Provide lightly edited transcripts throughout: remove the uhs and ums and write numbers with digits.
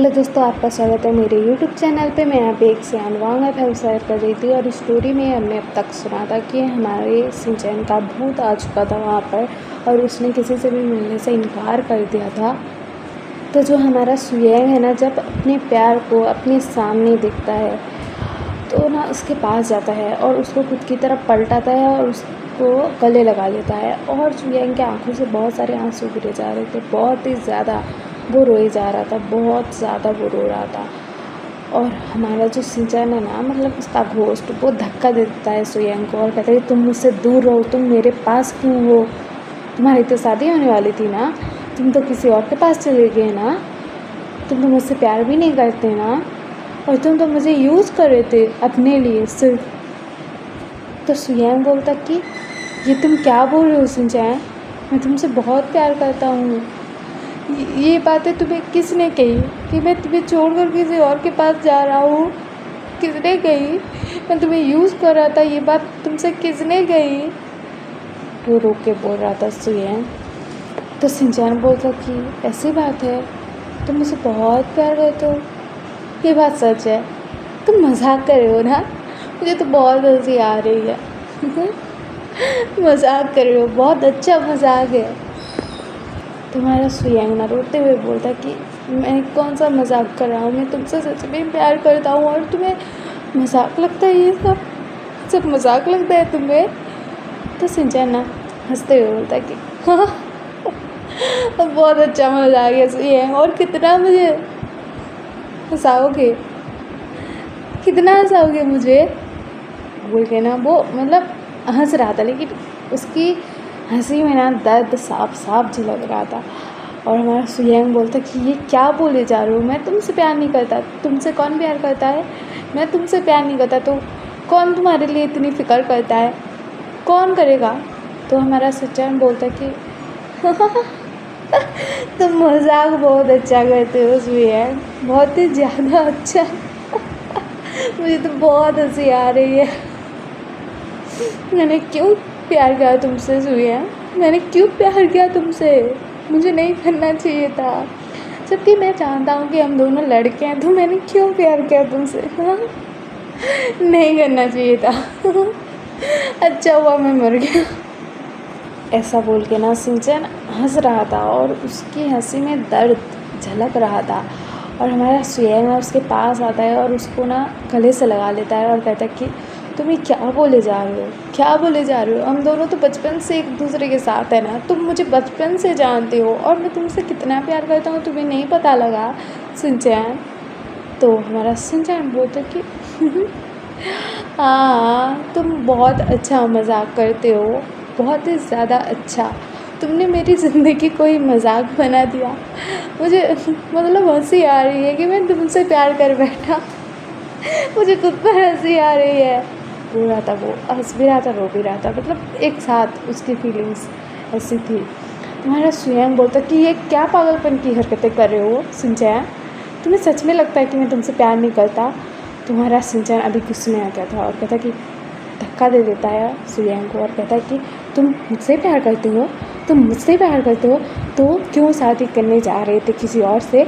Hello दोस्तों, आपका स्वागत है मेरे यूट्यूब चैनल पे। मैं यहाँ पे एक सियान वांग एफएम शेयर कर रही थी और स्टोरी में हमने अब तक सुना था कि हमारे सिंचैन का भूत आ चुका था वहाँ पर और उसने किसी से भी मिलने से इनकार कर दिया था। तो जो हमारा सुयैंग है ना, जब अपने प्यार को अपने सामने देखता है तो ना उसके पास जाता है और उसको खुद की तरफ पलटाता है और उसको गले लगा लेता है। और सुयैंग की आंखों से बहुत सारे आंसू गिरे जा रहे थे, बहुत ही ज़्यादा वो रोए जा रहा था, बहुत ज़्यादा वो रो रहा था। और हमारा जो सिंचैन है ना, मतलब उसका घोस्ट, वो धक्का दे देता है सुयैंग को और कहता है तुम मुझसे दूर रहो, तुम मेरे पास क्यों हो? तुम्हारी तो शादी होने वाली थी ना, तुम तो किसी और के पास चले गए ना, तुम तो मुझसे प्यार भी नहीं करते ना, और तुम तो मुझे यूज़ कर रहे थे अपने लिए सिर्फ। तो सुयैंग बोलता कि ये तुम क्या बोल रहे हो सिंचैन, मैं तुमसे बहुत प्यार करता हूँ। ये बातें तुम्हें किसने कही कि मैं तुम्हें छोड़कर किसी और के पास जा रहा हूँ? किसने कही? मैं तुम्हें यूज़ कर रहा था, ये बात तुमसे किसने कही? वो रो के बोल रहा था सुयैंग। तो सिंचैन बोलता कि ऐसी बात है, तुम मुझे बहुत प्यार करते हो, ये बात सच है, तुम मजाक कर रहे हो ना? मुझे तो बहुत हंसी आ रही है। मजाक कर रहे हो, बहुत अच्छा मजाक है। तुम्हारा सुयैंग ना रोते हुए बोलता कि मैं कौन सा मजाक कर रहा हूँ, मैं तुमसे सच में प्यार करता हूँ और तुम्हें मजाक लगता है, ये सब मजाक लगता है तुम्हें? तो सिंचैन ना हंसते हुए बोलता कि हाँ, बहुत अच्छा मजाक है सुयैंग, और कितना मुझे हंसाओगे, कितना हंसाओगे मुझे? बोल के ना वो मतलब हंस रहा था, लेकिन उसकी हंसी में ना दर्द साफ साफ झलक रहा था। और हमारा सुयैंग बोलता कि ये क्या बोले जा रहे हो, मैं तुमसे प्यार नहीं करता। तुमसे कौन प्यार करता है? मैं तुमसे प्यार नहीं करता तो कौन तुम्हारे लिए इतनी फ़िक्र करता है? कौन करेगा? तो हमारा सिंचैन बोलता कि तुम मजाक बहुत अच्छा करते हो सुयैंग, बहुत ही ज़्यादा अच्छा। मुझे तो बहुत हंसी आ रही है। मैंने क्यों प्यार किया तुमसे सुयैंग? मैंने क्यों प्यार किया तुमसे? मुझे नहीं करना चाहिए था, जबकि मैं जानता हूँ कि हम दोनों लड़के हैं, तो मैंने क्यों प्यार किया तुमसे? हाँ, नहीं करना चाहिए था। अच्छा हुआ मैं मर गया। ऐसा बोल के ना सिंचैन हंस रहा था और उसकी हंसी में दर्द झलक रहा था। और हमारा सुयैंग ना उसके पास आता है और उसको ना गले से लगा लेता है और कहता है कि तुम ये क्या बोले जा रहे हो, क्या बोले जा रहे हो? हम दोनों तो बचपन से एक दूसरे के साथ है ना, तुम मुझे बचपन से जानते हो और मैं तुमसे कितना प्यार करता हूँ, तुम्हें नहीं पता लगा सिंचैन? तो हमारा सिंचैन बोलता कि हाँ, तुम बहुत अच्छा मजाक करते हो, बहुत ही ज़्यादा अच्छा। तुमने मेरी ज़िंदगी को ही मजाक बना दिया। मुझे मतलब हंसी आ रही है कि मैं तुमसे प्यार कर बैठा। मुझे खुद पर हंसी आ रही है। रो रहा था वो, हंस भी रहा था, रो भी रहा था, मतलब एक साथ उसकी फीलिंग्स ऐसी थी। तुम्हारा सुयैंग बोलता कि ये क्या पागलपन की हरकतें कर रहे हो सिंचैन? तुम्हें सच में लगता है कि मैं तुमसे प्यार नहीं करता? तुम्हारा सिंचैन अभी गुस्से में आ गया था और कहता कि धक्का दे देता है सुयैंग को और कहता है कि तुम मुझसे प्यार करते हो, तुम मुझसे प्यार करते हो तो क्यों शादी करने जा रहे थे किसी और से?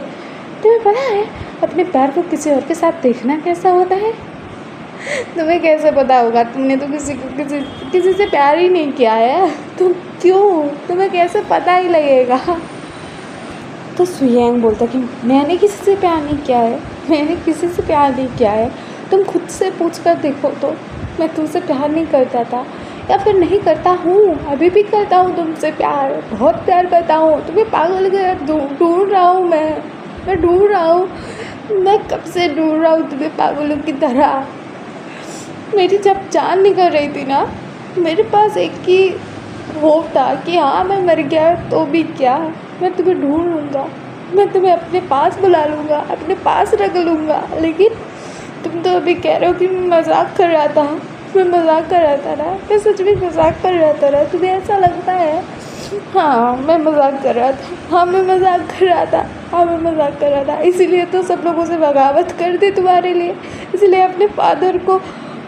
तुम्हें पता है अपने प्यार को किसी और के साथ देखना कैसा होता है? तुम्हें कैसे पता होगा? तुमने तो किसी से प्यार ही नहीं किया है, तुम क्यों, तुम्हें कैसे पता ही लगेगा? तो सुयैंग बोलता कि मैंने किसी से प्यार नहीं किया है, मैंने किसी से प्यार नहीं किया है। तुम खुद से पूछ कर देखो तो, मैं तुमसे प्यार नहीं करता था या फिर नहीं करता हूँ, अभी भी करता हूँ तुमसे प्यार, बहुत प्यार करता हूँ। तुम्हें पागल ढूंढ रहा हूँ, मैं ढूंढ रहा हूँ, मैं कब से ढूंढ रहा हूँ तुम्हें पागलों की तरह। मेरी जब जान निकल रही थी ना, मेरे पास एक ही होप था कि हाँ मैं मर गया तो भी क्या, मैं तुम्हें ढूंढ लूँगा, मैं तुम्हें अपने पास बुला लूँगा, अपने पास रख लूँगा। लेकिन तुम तो अभी कह रहे हो कि मैं मजाक कर रहा था। मैं मजाक कर रहा था ना, मैं सच में मजाक कर रहा था ना? तुम्हें ऐसा लगता है? हाँ मैं मजाक कर रहा था, हाँ मैं मजाक कर रहा था, हाँ मैं मजाक कर रहा था। इसीलिए तो सब लोगों से बगावत कर दी तुम्हारे लिए, इसलिए अपने फादर को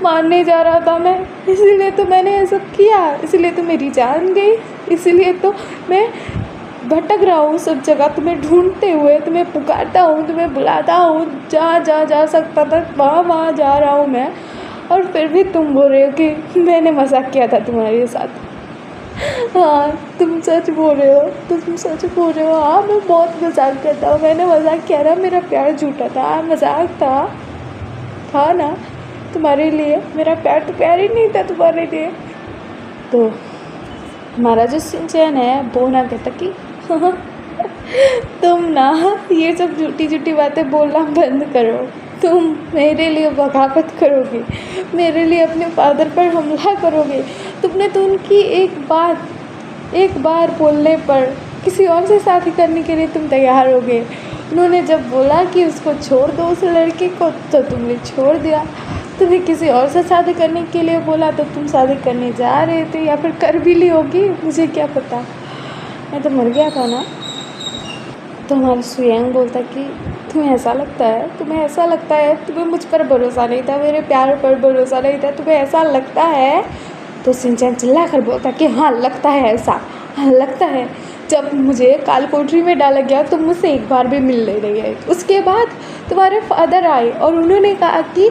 मारने जा रहा था मैं, इसीलिए तो मैंने ये सब किया, इसीलिए तो मेरी जान गई, इसीलिए तो मैं भटक रहा हूँ सब जगह तुम्हें ढूंढते हुए, तुम्हें पुकारता हूँ, तुम्हें बुलाता हूँ, जहाँ जहाँ जा सकता था वहाँ वहाँ जा रहा हूँ मैं, और फिर भी तुम बोल रहे हो कि मैंने मजाक किया था तुम्हारे साथ। हाँ, तुम सच बोल रहे हो, तुम सच बोल रहे हो। हाँ, मैं बहुत मजाक करता हूँ, मैंने मजाक किया ना, मेरा प्यार झूठा था, मजाक था ना तुम्हारे लिए, मेरा प्यार तो प्यार ही नहीं था तुम्हारे लिए। तो हमारा जो सिंचन है वो ना कहता कि तुम ना ये सब झूठी झूठी बातें बोलना बंद करो, तुम मेरे लिए बगावत करोगे, मेरे लिए अपने फादर पर हमला करोगे। तुमने तो उनकी एक बार बोलने पर किसी और से शादी करने के लिए तुम तैयार हो गए। उन्होंने जब बोला कि उसको छोड़ दो उस लड़के को, तो तुमने छोड़ दिया। तुम्हें किसी और से शादी करने के लिए बोला तो तुम शादी करने जा रहे थे, या फिर कर भी ली होगी, मुझे क्या पता, मैं तो मर गया था ना। तो हमारा सुयंग बोलता कि तुम्हें ऐसा लगता है, तुम्हें मुझ पर भरोसा नहीं था, मेरे प्यार पर भरोसा नहीं था, तुम्हें ऐसा लगता है। तो सिंचन चिल्ला कर बोलता कि हाँ लगता है ऐसा, हाँ लगता है। जब मुझे काल कोठरी में डाला गया तुम मुझसे एक बार भी मिलने नहीं गए। उसके बाद तुम्हारे फादर आए और उन्होंने कहा कि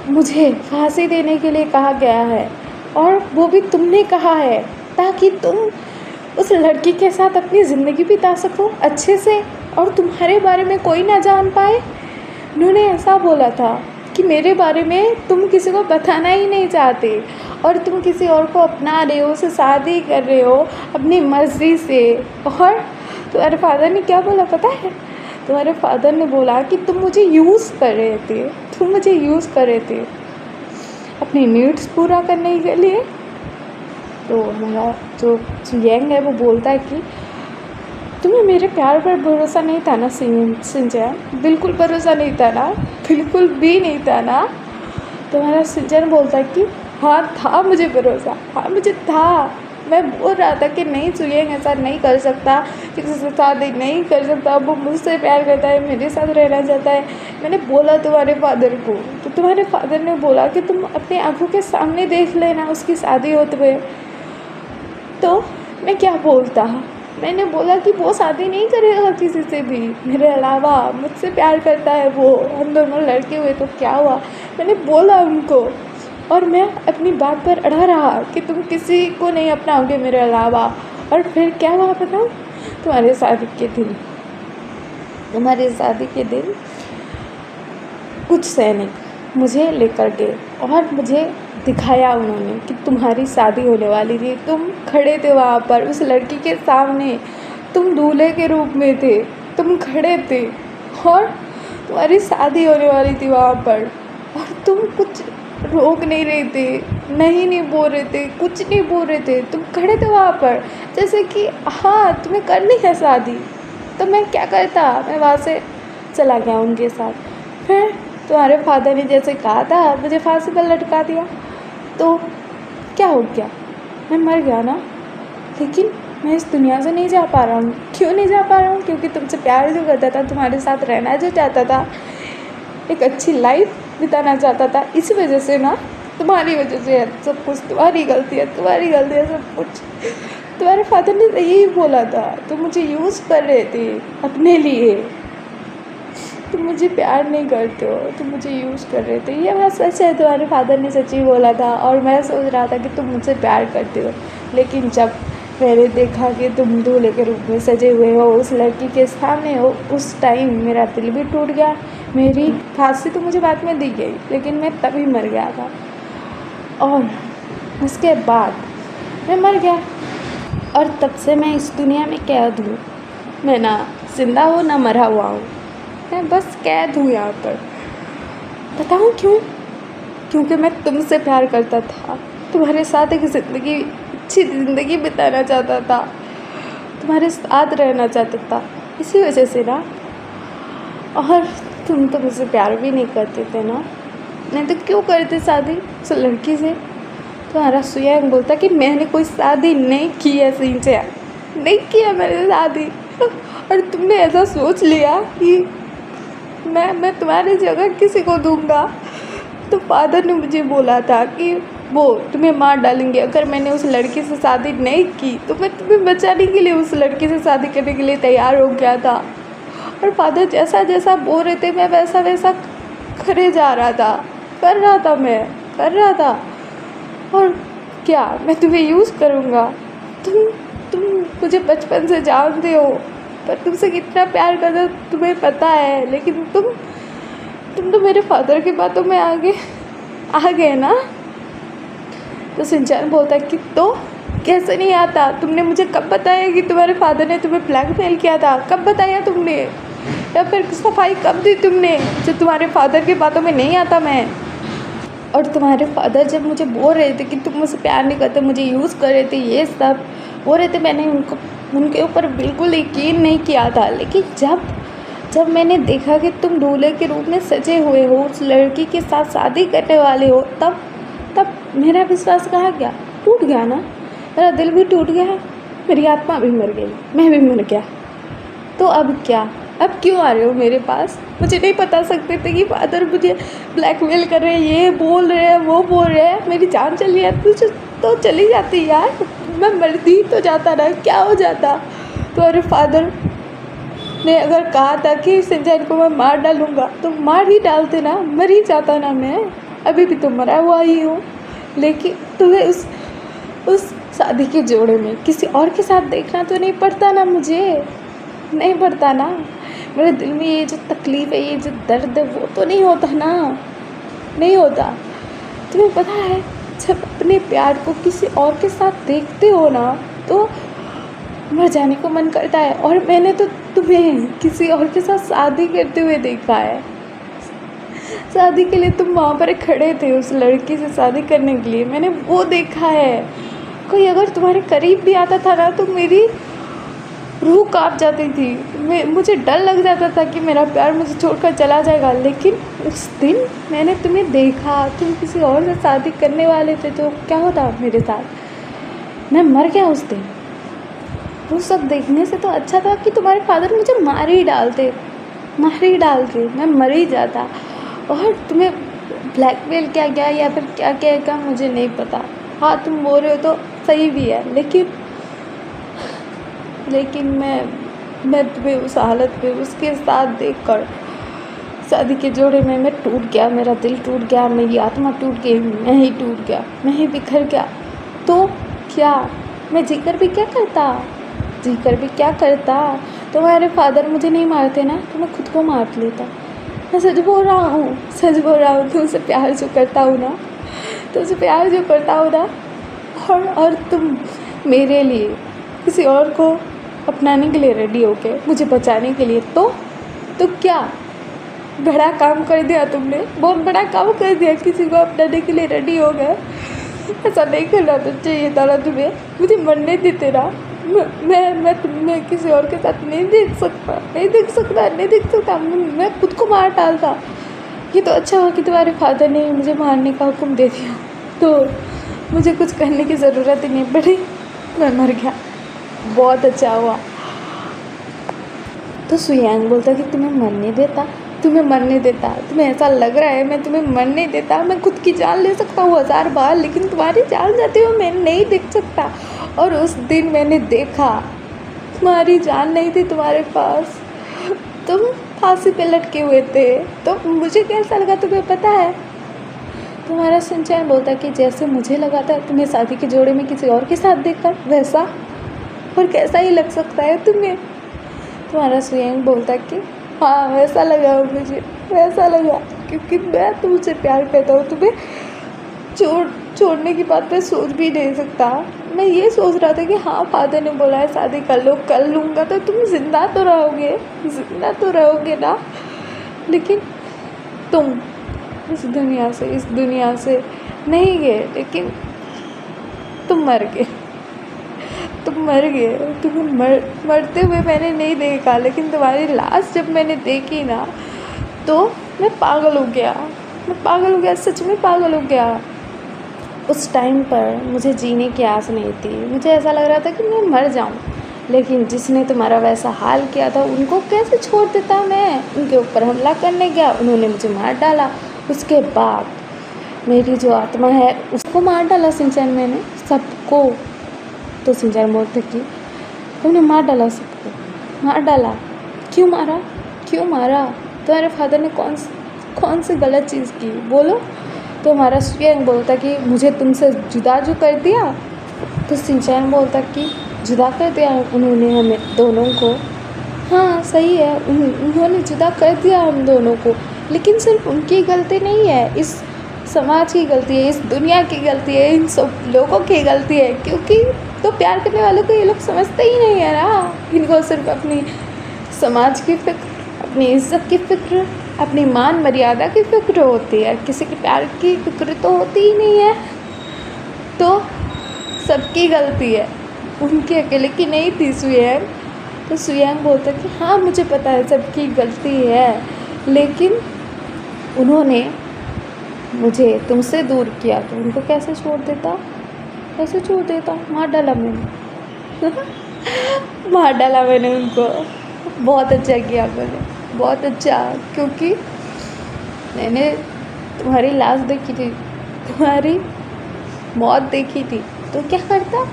मुझे फांसी देने के लिए कहा गया है, और वो भी तुमने कहा है ताकि तुम उस लड़की के साथ अपनी ज़िंदगी बिता सको अच्छे से, और तुम्हारे बारे में कोई ना जान पाए। उन्होंने ऐसा बोला था कि मेरे बारे में तुम किसी को बताना ही नहीं चाहते, और तुम किसी और को अपना रहे हो, उससे शादी कर रहे हो अपनी मर्ज़ी से। और तुम्हारे फादर ने क्या बोला पता है? तुम्हारे फादर ने बोला कि तुम मुझे यूज़ कर रहे थे अपनी नीड्स पूरा करने के लिए। तो हमारा जो यंग है वो बोलता है कि तुम्हें मेरे प्यार पर भरोसा नहीं था ना सिंचन, बिल्कुल भरोसा नहीं था ना, बिल्कुल भी नहीं था ना। तो हमारा सिंचन बोलता है कि हाँ था मुझे भरोसा, हाँ मुझे था। मैं बोल रहा था कि नहीं सुयंग ऐसा नहीं कर सकता, किसी से शादी नहीं कर सकता, वो मुझसे प्यार करता है, मेरे साथ रहना चाहता है। मैंने बोला तुम्हारे फादर को, तो तुम्हारे फादर ने बोला कि तुम अपनी आंखों के सामने देख लेना उसकी शादी होते हुए। तो मैं क्या बोलता, मैंने बोला कि वो शादी नहीं करेगा किसी से भी मेरे अलावा, मुझसे प्यार करता है वो, हम दोनों लड़के हुए तो क्या हुआ, मैंने बोला उनको। और मैं अपनी बात पर अड़ा रहा कि तुम किसी को नहीं अपनाओगे मेरे अलावा। और फिर क्या हुआ बताओ? तुम्हारे शादी के दिन कुछ सैनिक मुझे लेकर गए और मुझे दिखाया उन्होंने कि तुम्हारी शादी होने वाली थी। तुम खड़े थे वहाँ पर उस लड़की के सामने, तुम दूल्हे के रूप में थे, तुम खड़े थे और तुम्हारी शादी होने वाली थी वहाँ पर, और तुम कुछ रोक नहीं रहे थे, नहीं बोल रहे थे, कुछ नहीं बोल रहे थे, तुम खड़े थे वहाँ पर जैसे कि हाँ तुम्हें करनी है शादी। तो मैं क्या करता, मैं वहाँ से चला गया उनके साथ। फिर तुम्हारे फादर ने जैसे कहा था मुझे फांसी पर लटका दिया, तो क्या हो गया, मैं मर गया ना। लेकिन मैं इस दुनिया से नहीं जा पा रहा हूँ। क्यों नहीं जा पा रहा हूँ? क्योंकि तुमसे प्यार जो करता था, तुम्हारे साथ रहना जो चाहता था, एक अच्छी लाइफ बिताना चाहता था, इसी वजह से ना, तुम्हारी वजह से है सब कुछ, तुम्हारी गलती है सब कुछ। तुम्हारे फादर ने यही बोला था, तुम मुझे यूज़ कर रहे थे अपने लिए, तुम मुझे प्यार नहीं करते हो, तुम मुझे यूज़ कर रहे थे। ये बात सच है, तुम्हारे फादर ने सच ही बोला था। और मैं सोच रहा था कि तुम मुझसे प्यार करते हो, लेकिन जब मैंने देखा कि तुम दूल्हे के रूप में सजे हुए हो, उस लड़की के सामने हो, उस टाइम मेरा दिल भी टूट गया। मेरी फांसी तो मुझे बाद में दी गई, लेकिन मैं तभी मर गया था। और उसके बाद मैं मर गया, और तब से मैं इस दुनिया में कैद हूँ। मैं ना जिंदा हूँ ना मरा हुआ हूँ, मैं बस कैद हूँ यहाँ पर। बताऊँ क्यों? क्योंकि मैं तुमसे प्यार करता था, तुम्हारे साथ एक अच्छी ज़िंदगी बिताना चाहता था, तुम्हारे साथ रहना चाहता था, इसी वजह से ना। और तुम तो मुझसे प्यार भी नहीं करते थे ना, नहीं तो क्यों करते शादी उस लड़की से? तुम्हारा सुयंग बोलता कि मैंने कोई शादी नहीं की है, सिंचन नहीं किया मैंने शादी। और तुमने ऐसा सोच लिया कि मैं तुम्हारी जगह किसी को दूंगा। तो फादर ने मुझे बोला था कि वो तुम्हें मार डालेंगे। अगर मैंने उस लड़की से शादी नहीं की तो मैं तुम्हें बचाने के लिए उस लड़की से शादी करने के लिए तैयार हो गया था। और फादर जैसा जैसा बोल रहे थे मैं वैसा वैसा करे जा रहा था, कर रहा था। और क्या मैं तुम्हें यूज़ करूँगा? तुम मुझे बचपन से जानते हो, पर तुमसे कितना प्यार करता तुम्हें पता है, लेकिन तुम तो मेरे फादर की बातों में आ गए ना। तो शिनचैन बोलता है कि तो कैसे नहीं आता? तुमने मुझे कब बताया कि तुम्हारे फादर ने तुम्हें ब्लैकमेल किया था? कब बताया तुमने? या फिर सफाई कब दी तुमने जो तुम्हारे फादर की बातों में नहीं आता मैं? और तुम्हारे फादर जब मुझे बोल रहे थे कि तुम मुझसे प्यार नहीं करते, मुझे यूज़ कर रहे थे, ये सब बोल रहे थे, मैंने उनके ऊपर बिल्कुल यकीन नहीं किया था। लेकिन जब मैंने देखा कि तुम दूल्हे के रूप में सजे हुए हो, उस लड़की के साथ शादी करने वाले हो, तब मेरा विश्वास कहाँ गया? टूट गया ना, मेरा दिल भी टूट गया, मेरी आत्मा भी मर गई, मैं भी मर गया। तो अब क्या? अब क्यों आ रहे हो मेरे पास? मुझे नहीं बता सकते थे कि फादर मुझे ब्लैकमेल कर रहे हैं, ये बोल रहे हैं, वो बोल रहे हैं, मेरी जान चली जाती तो चली जाती यार, मैं मरती तो जाता ना, क्या हो जाता? तो अरे फादर ने अगर कहा था कि शिनचैन को मैं मार डालूँगा तो मार ही डालते ना, मर ही जाता ना मैं। अभी भी तो मरा हुआ ही हूँ, लेकिन तुम्हें उस शादी के जोड़े में किसी और के साथ देखना तो नहीं पड़ता ना, मुझे नहीं पड़ता ना। मेरे दिल में ये जो तकलीफ़ है, ये जो दर्द है, वो तो नहीं होता ना, नहीं होता। तुम्हें पता है जब अपने प्यार को किसी और के साथ देखते हो ना तो मर जाने को मन करता है। और मैंने तो तुम्हें किसी और के साथ शादी करते हुए देखा है। शादी के लिए तुम वहाँ पर खड़े थे उस लड़की से शादी करने के लिए, मैंने वो देखा है। कोई अगर तुम्हारे करीब भी आता था ना तो मेरी रूह कांप जाती थी, मुझे डर लग जाता था कि मेरा प्यार मुझे छोड़कर चला जाएगा। लेकिन उस दिन मैंने तुम्हें देखा, तुम किसी और से शादी करने वाले थे, तो क्या होता मेरे साथ? मैं मर गया उस दिन। वो सब देखने से तो अच्छा था कि तुम्हारे फादर मुझे मार ही डालते, मैं मर ही जाता। और तुम्हें ब्लैकमेल किया गया या फिर क्या क्या मुझे नहीं पता। हाँ, तुम बोल रहे हो तो सही भी है, लेकिन मैं तुम्हें उस हालत में उसके साथ देखकर शादी के जोड़े में मैं टूट गया, मेरा दिल टूट गया, मेरी आत्मा टूट गई, मैं ही टूट गया, मैं ही बिखर गया। तो क्या मैं जीकर भी क्या करता? तुम्हारे फादर मुझे नहीं मारते ना तो मैं खुद को मार लेता। मैं सच बोल रहा हूँ, तुमसे प्यार जो करता हूँ ना, और तुम मेरे लिए किसी और को अपनाने के लिए रेडी हो गए, मुझे बचाने के लिए। तो क्या बड़ा काम कर दिया तुमने, बहुत बड़ा काम कर दिया, किसी को अपनाने के लिए रेडी हो गए। ऐसा नहीं करना तो चाहिए था ना तुम्हें, मुझे मरने देते ना। मैं तुम्हें किसी और के साथ नहीं देख सकता, मैं खुद को मार डालता। ये तो अच्छा हुआ कि तुम्हारे फादर ने मुझे मारने का हुक्म दे दिया, तो मुझे कुछ करने की ज़रूरत ही नहीं पड़ी, मैं मर गया, बहुत अच्छा हुआ। तो सुयांग बोलता कि तुम्हें मरने देता, तुम्हें ऐसा लग रहा है मैं तुम्हें मरने देता, मैं खुद की जान ले सकता हूँ 1000 बार, लेकिन तुम्हारी जान जाते हुए मैं नहीं देख सकता। और उस दिन मैंने देखा तुम्हारी जान नहीं थी तुम्हारे पास, तुम फांसी पे लटके हुए थे। तो मुझे कैसा लगा तुम्हें पता है? तुम्हारा शिनचैन बोलता कि जैसे मुझे लगा था तुम्हें शादी के जोड़े में किसी और के साथ देखकर, वैसा और कैसा ही लग सकता है तुम्हें? तुम्हारा सुयांग बोलता कि हाँ, वैसा लगा मुझे, क्योंकि मैं तुमसे प्यार करता हूँ, तुम्हें छोड़ने की बात मैं सोच भी नहीं सकता। मैं ये सोच रहा था कि हाँ, फादर ने बोला है शादी कर लूँगा तो तुम जिंदा तो रहोगे ना, लेकिन तुम इस दुनिया से नहीं गए, लेकिन तुम मर गए। तुम्हें मरते हुए मैंने नहीं देखा, लेकिन तुम्हारी लाश जब मैंने देखी ना तो मैं पागल हो गया, सच में पागल हो गया। उस टाइम पर मुझे जीने की आस नहीं थी, मुझे ऐसा लग रहा था कि मैं मर जाऊं, लेकिन जिसने तुम्हारा वैसा हाल किया था उनको कैसे छोड़ देता मैं? उनके ऊपर हमला करने गया, उन्होंने मुझे मार डाला। उसके बाद मेरी जो आत्मा है उसको मार डाला शिनचैन मैंने, सबको। तो शिनचैन बोलता कि तुमने मार डाला सबको, मार डाला, क्यों मारा, क्यों मारा? तुम्हारे फादर ने कौन सी गलत चीज़ की, बोलो? तो हमारा सुयंग बोलता कि मुझे तुमसे जुदा जो कर दिया। तो शिनचैन बोलता कि जुदा कर दिया उन्होंने हमें दोनों को। हाँ सही है, उन्होंने जुदा कर दिया हम दोनों को, लेकिन सिर्फ उनकी गलती नहीं है, इस समाज की गलती है, इस दुनिया की गलती है, इन सब लोगों की गलती है। क्योंकि तो प्यार करने वालों को ये लोग समझते ही नहीं है ना। इनको सिर्फ अपनी समाज की फिक्र, अपनी इज्जत की फिक्र, अपनी मान मर्यादा की फिक्र होती है, किसी के प्यार की फिक्र तो होती ही नहीं है। तो सबकी गलती है, उनकी अकेले की नहीं थी सुयंग। तो सुयंग बोलता कि हाँ मुझे पता है सबकी गलती है, लेकिन उन्होंने मुझे तुमसे दूर किया तो उनको कैसे छोड़ देता, कैसे छोड़ देता? मार डाला मैंने मार डाला मैंने उनको। बहुत अच्छा किया मैंने, बहुत अच्छा, क्योंकि मैंने तुम्हारी लाश देखी थी, तुम्हारी मौत देखी थी, तो क्या करता?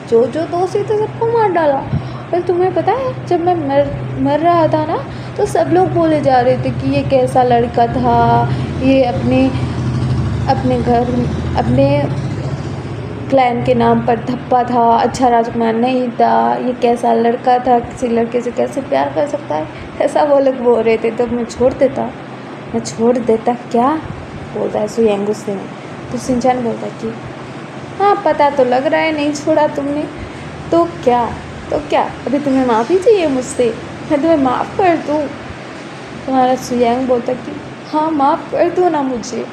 जो दोषी थे सबको मार डाला। और तुम्हें पता है जब मैं मर रहा था ना, तो सब लोग बोले जा रहे थे कि ये कैसा लड़का था, ये अपने घर, अपने क्लैन के नाम पर धप्पा था, अच्छा राजकुमार नहीं था, ये कैसा लड़का था, किसी लड़के से कैसे प्यार कर सकता है, ऐसा वो लोग बोल रहे थे। तो मैं छोड़ देता क्या? बोलता है सुयंग गुस्से में। तो शिनचैन बोलता कि हाँ पता तो लग रहा है नहीं छोड़ा तुमने, तो क्या अभी तुम्हें माफ़ी चाहिए मुझसे, मैं तुम्हें माफ़ कर दूँ? तुम्हारा सुयंग बोलता कि हाँ माफ़ कर दो ना मुझसे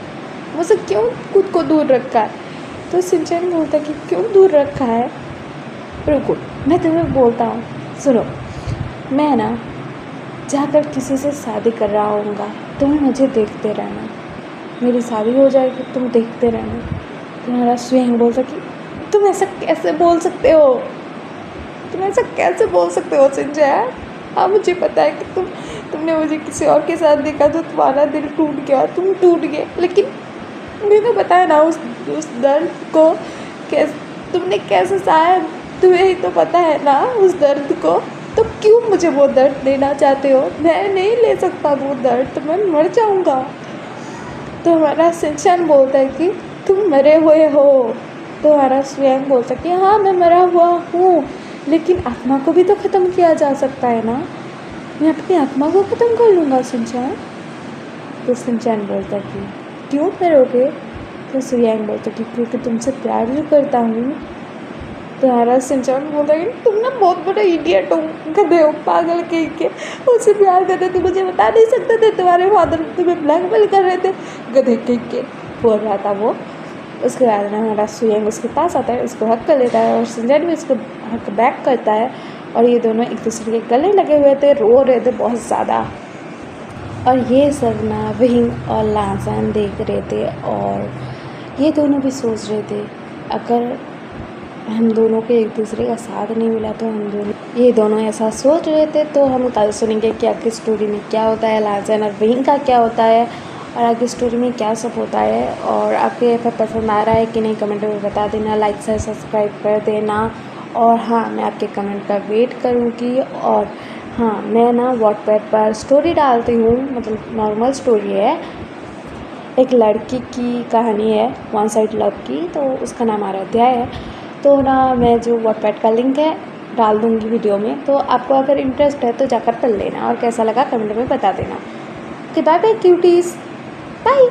क्यों खुद को दूर रखा है? तो शिनचैन बोलता कि क्यों दूर रखा है? रुको मैं तुम्हें बोलता हूँ, सुनो। मैं ना जाकर किसी से शादी कर रहा हूँगा, तुम मुझे देखते रहना, मेरी शादी हो जाएगी, तुम देखते रहना। तुम्हारा सुयंग बोलता कि तुम ऐसा कैसे बोल सकते हो, शिनचैन? हाँ मुझे पता है कि तुमने मुझे किसी और के साथ देखा तो तुम्हारा दिल टूट गया, तुम टूट गए, लेकिन मुझे तो पता है ना उस दर्द को तुमने कैसे सहा, तुम्हें ही तो पता है ना उस दर्द को। तो क्यों मुझे वो दर्द लेना चाहते हो? मैं नहीं ले सकता वो दर्द, तो मैं मर जाऊँगा। तो हमारा शिनचैन बोलता है कि तुम मरे हुए हो। तो हमारा सुयंग बोलता है कि हाँ मैं मरा हुआ हूँ, लेकिन आत्मा को भी तो ख़त्म किया जा सकता है ना, मैं अपनी आत्मा को ख़त्म कर लूँगा शिनचैन। तो शिनचैन बोलता कि क्यों करोगे? तो सुयंग बोलता कि क्योंकि तुमसे प्यार जो करता हूँ। तो हमारा शिनचैन बोलता है तुम ना बहुत बड़ा इडियट हो, गधे हो, पागल कहीं के, उससे प्यार करते तुम मुझे बता नहीं सकते थे, तुम्हारे फादर तुम्हें ब्लैकमेल कर रहे थे, गधे कहीं के, बोल रहा था वो। उसके बाद में हमारा सुयंग उसके पास आता है, उसको हक कर लेता है और शिनचैन भी उसको हक बैक करता है। और ये दोनों एक दूसरे के गले लगे हुए थे, रो रहे थे बहुत ज़्यादा। और ये सब ना विंग और लांसन देख रहे थे, और ये दोनों भी सोच रहे थे अगर हम दोनों के एक दूसरे का साथ नहीं मिला तो ये दोनों ऐसा सोच रहे थे। तो हम कल सुनेंगे कि आगे स्टोरी में क्या होता है, लांसन और विंग का क्या होता है, और आगे स्टोरी में क्या सब होता है। और आपको ये पसंद आ रहा है कि नहीं कमेंट में बता देना, लाइक से सब्सक्राइब कर देना। और हाँ मैं आपके कमेंट का वेट करूँगी। और हाँ मैं ना वॉटपैड पर स्टोरी डालती हूँ, मतलब नॉर्मल स्टोरी है, एक लड़की की कहानी है, वन साइड लव की, तो उसका नाम आराध्या है। तो ना मैं जो वॉटपैड का लिंक है डाल दूँगी वीडियो में, तो आपको अगर इंटरेस्ट है तो जाकर पढ़ लेना, और कैसा लगा कमेंट में बता देना। Okay bye bye cuties, bye.